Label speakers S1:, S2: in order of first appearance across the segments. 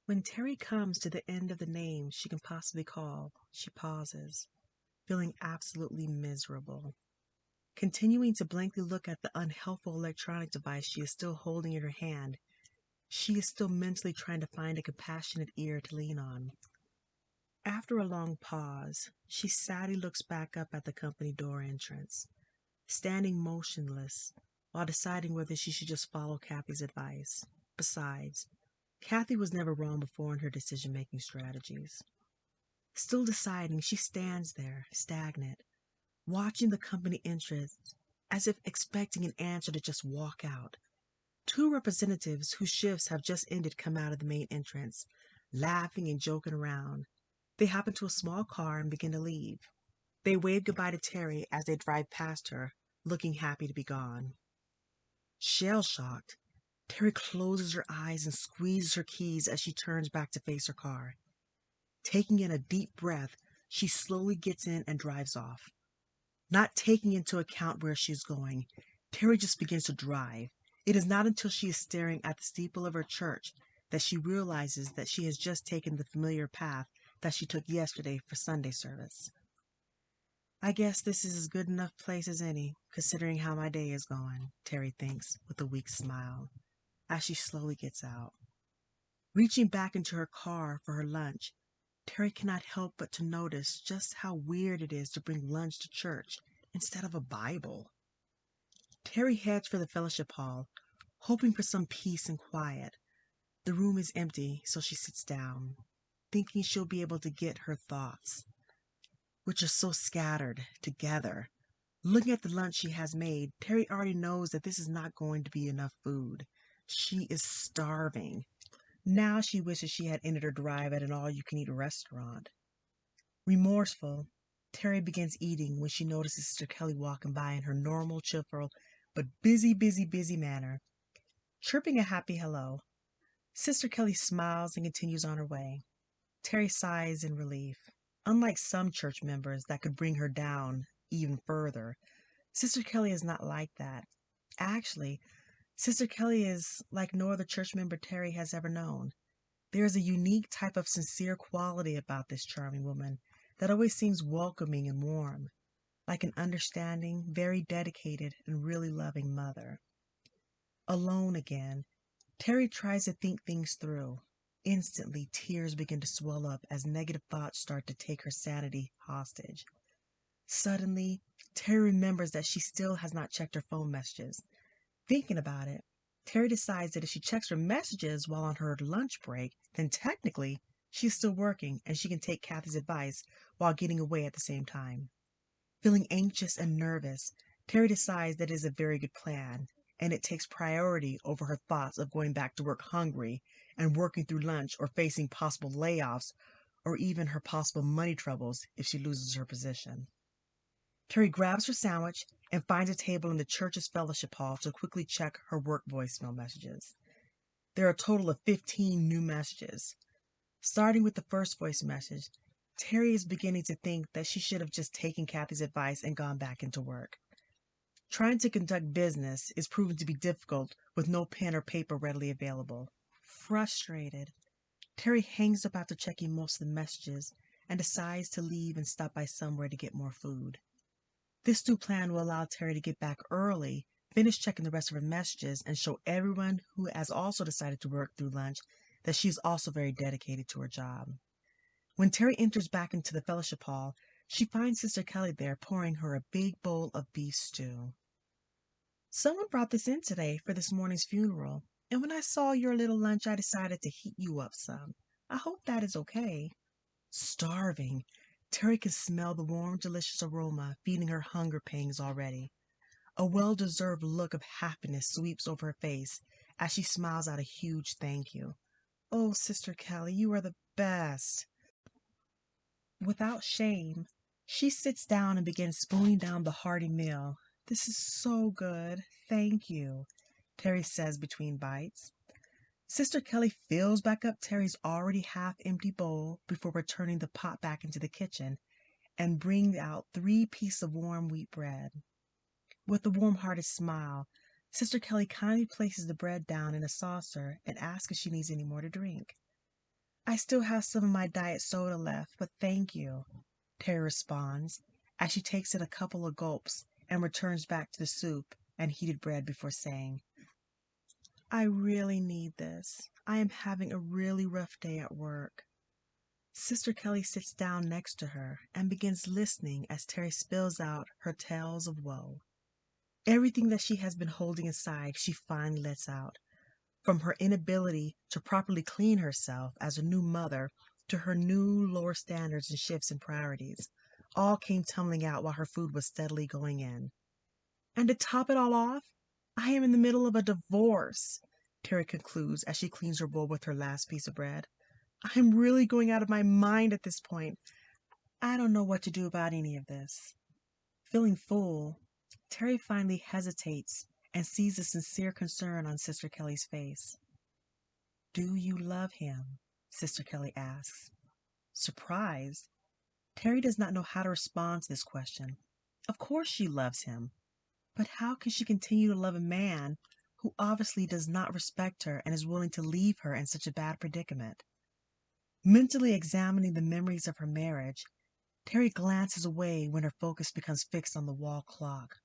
S1: When Teri comes to the end of the name she can possibly call, she pauses, feeling absolutely miserable. Continuing to blankly look at the unhelpful electronic device she is still holding in her hand, she is still mentally trying to find a compassionate ear to lean on. After a long pause, she sadly looks back up at the company door entrance, standing motionless while deciding whether she should just follow Kathy's advice. Besides, Kathy was never wrong before in her decision-making strategies. Still deciding, she stands there, stagnant, watching the company entrance as if expecting an answer to just walk out. Two representatives whose shifts have just ended come out of the main entrance, laughing and joking around. They hop into a small car and begin to leave. They wave goodbye to Teri as they drive past her, looking happy to be gone. Shell-shocked, Teri closes her eyes and squeezes her keys as she turns back to face her car. Taking in a deep breath, she slowly gets in and drives off. Not taking into account where she is going, Teri just begins to drive. It is not until she is staring at the steeple of her church that she realizes that she has just taken the familiar path that she took yesterday for Sunday service. I guess this is as good enough place as any, considering how my day is going, Teri thinks with a weak smile, as she slowly gets out. Reaching back into her car for her lunch, Teri cannot help but to notice just how weird it is to bring lunch to church instead of a Bible. Teri heads for the fellowship hall, hoping for some peace and quiet. The room is empty, so she sits down, thinking she'll be able to get her thoughts, which are so scattered, together. Looking at the lunch she has made, Teri already knows that this is not going to be enough food. She is starving. Now she wishes she had ended her drive at an all-you-can-eat restaurant. Remorseful, Teri begins eating when she notices Sister Kelly walking by in her normal, cheerful, but busy manner, chirping a happy hello. Sister Kelly smiles and continues on her way. Teri sighs in relief. Unlike some church members that could bring her down even further, Sister Kelly is not like that. Actually, Sister Kelly is like no other church member Teri has ever known. There is a unique type of sincere quality about this charming woman that always seems welcoming and warm, like an understanding, very dedicated, and really loving mother. Alone again, Teri tries to think things through. Instantly, tears begin to swell up as negative thoughts start to take her sanity hostage. Suddenly, Teri remembers that she still has not checked her phone messages. Thinking about it, Teri decides that if she checks her messages while on her lunch break, then technically she's still working and she can take Kathy's advice while getting away at the same time. Feeling anxious and nervous, Teri decides that it is a very good plan, and it takes priority over her thoughts of going back to work hungry and working through lunch or facing possible layoffs or even her possible money troubles if she loses her position. Teri grabs her sandwich and finds a table in the church's fellowship hall to quickly check her work voicemail messages. There are a total of 15 new messages. Starting with the first voice message, Teri is beginning to think that she should have just taken Kathy's advice and gone back into work. Trying to conduct business is proving to be difficult with no pen or paper readily available. Frustrated, Teri hangs up after checking most of the messages and decides to leave and stop by somewhere to get more food. This new plan will allow Teri to get back early, finish checking the rest of her messages, and show everyone who has also decided to work through lunch that she is also very dedicated to her job. When Teri enters back into the fellowship hall, she finds Sister Kelly there pouring her a big bowl of beef stew. Someone brought this in today for this morning's funeral, and when I saw your little lunch, I decided to heat you up some. I hope that is okay. Starving, Teri can smell the warm, delicious aroma feeding her hunger pangs already. A well-deserved look of happiness sweeps over her face as she smiles out a huge thank you. Oh, Sister Kelly, you are the best. Without shame, she sits down and begins spooning down the hearty meal. This is so good. Thank you, Teri says between bites. Sister Kelly fills back up Teri's already half-empty bowl before returning the pot back into the kitchen and bringing out 3 pieces of warm wheat bread. With a warm-hearted smile, Sister Kelly kindly places the bread down in a saucer and asks if she needs any more to drink. I still have some of my diet soda left, but thank you, Teri responds as she takes in a couple of gulps and returns back to the soup and heated bread before saying, I really need this. I am having a really rough day at work. Sister Kelly sits down next to her and begins listening as Teri spills out her tales of woe. Everything that she has been holding inside, she finally lets out. From her inability to properly clean herself as a new mother to her new lower standards and shifts in priorities, all came tumbling out while her food was steadily going in. And to top it all off, I am in the middle of a divorce, Teri concludes as she cleans her bowl with her last piece of bread. I'm really going out of my mind at this point. I don't know what to do about any of this. Feeling full, Teri finally hesitates and sees the sincere concern on Sister Kelly's face. Do you love him? Sister Kelly asks. Surprised, Teri does not know how to respond to this question. Of course she loves him, but how can she continue to love a man who obviously does not respect her and is willing to leave her in such a bad predicament? Mentally examining the memories of her marriage, Teri glances away when her focus becomes fixed on the wall clock.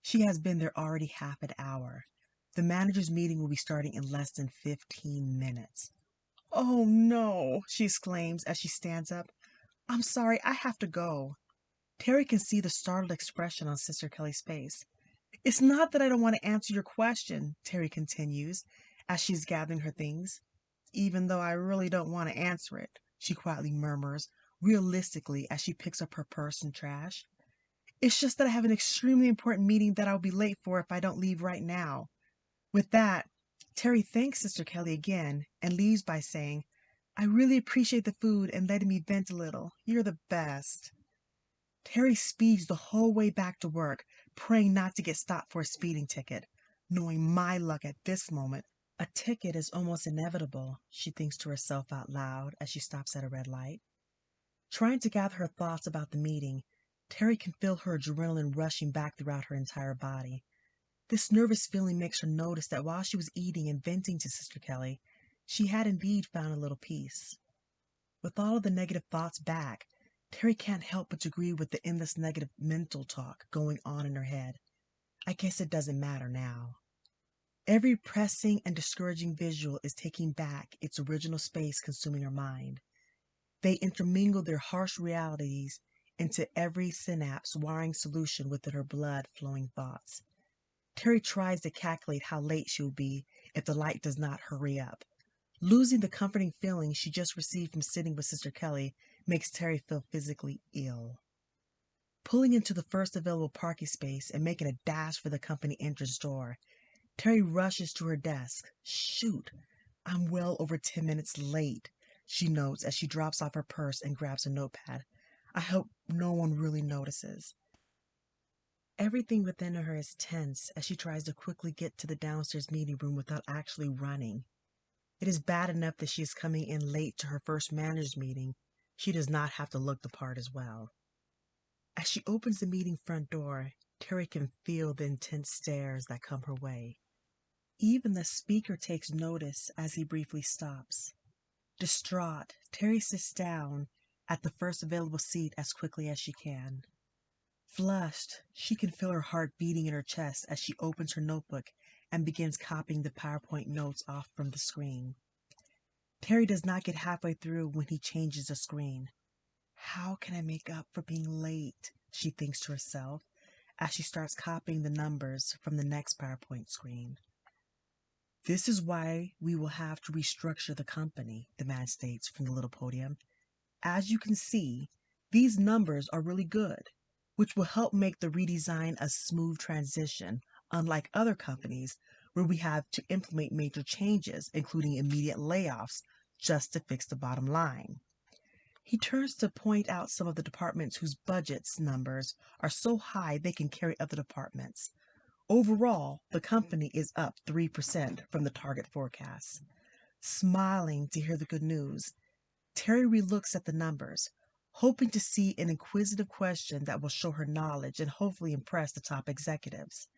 S1: She has been there already half an hour. The manager's meeting will be starting in less than 15 minutes. Oh no, she exclaims as she stands up. I'm sorry, I have to go. Teri can see the startled expression on Sister Kelly's face. It's not that I don't want to answer your question, Teri continues as she's gathering her things. Even though I really don't want to answer it, she quietly murmurs, realistically as she picks up her purse and trash. It's just that I have an extremely important meeting that I'll be late for if I don't leave right now. With that, Teri thanks Sister Kelly again and leaves by saying, I really appreciate the food and letting me vent a little. You're the best. Teri speeds the whole way back to work, praying not to get stopped for a speeding ticket. Knowing my luck at this moment, a ticket is almost inevitable, she thinks to herself out loud as she stops at a red light. Trying to gather her thoughts about the meeting, Teri can feel her adrenaline rushing back throughout her entire body. This nervous feeling makes her notice that while she was eating and venting to Sister Kelly, she had indeed found a little peace. With all of the negative thoughts back, Teri can't help but agree with the endless negative mental talk going on in her head. I guess it doesn't matter now. Every pressing and discouraging visual is taking back its original space consuming her mind. They intermingle their harsh realities into every synapse wiring solution within her blood-flowing thoughts. Teri tries to calculate how late she will be if the light does not hurry up. Losing the comforting feeling she just received from sitting with Sister Kelly makes Teri feel physically ill. Pulling into the first available parking space and making a dash for the company entrance door, Teri rushes to her desk. Shoot, I'm well over 10 minutes late, she notes as she drops off her purse and grabs a notepad. I hope no one really notices. Everything within her is tense as she tries to quickly get to the downstairs meeting room without actually running. It is bad enough that she is coming in late to her first manager's meeting. She does not have to look the part as well. As she opens the meeting front door, Teri can feel the intense stares that come her way. Even the speaker takes notice as he briefly stops. Distraught, Teri sits down at the first available seat as quickly as she can. Flushed, she can feel her heart beating in her chest as she opens her notebook and begins copying the PowerPoint notes off from the screen. Teri does not get halfway through when he changes the screen. How can I make up for being late? She thinks to herself as she starts copying the numbers from the next PowerPoint screen. This is why we will have to restructure the company, the man states from the little podium. As you can see, these numbers are really good, which will help make the redesign a smooth transition, unlike other companies where we have to implement major changes, including immediate layoffs, just to fix the bottom line. He turns to point out some of the departments whose budgets numbers are so high they can carry other departments. Overall, the company is up 3% from the target forecast. Smiling to hear the good news, Teri relooks at the numbers, hoping to see an inquisitive question that will show her knowledge and hopefully impress the top executives.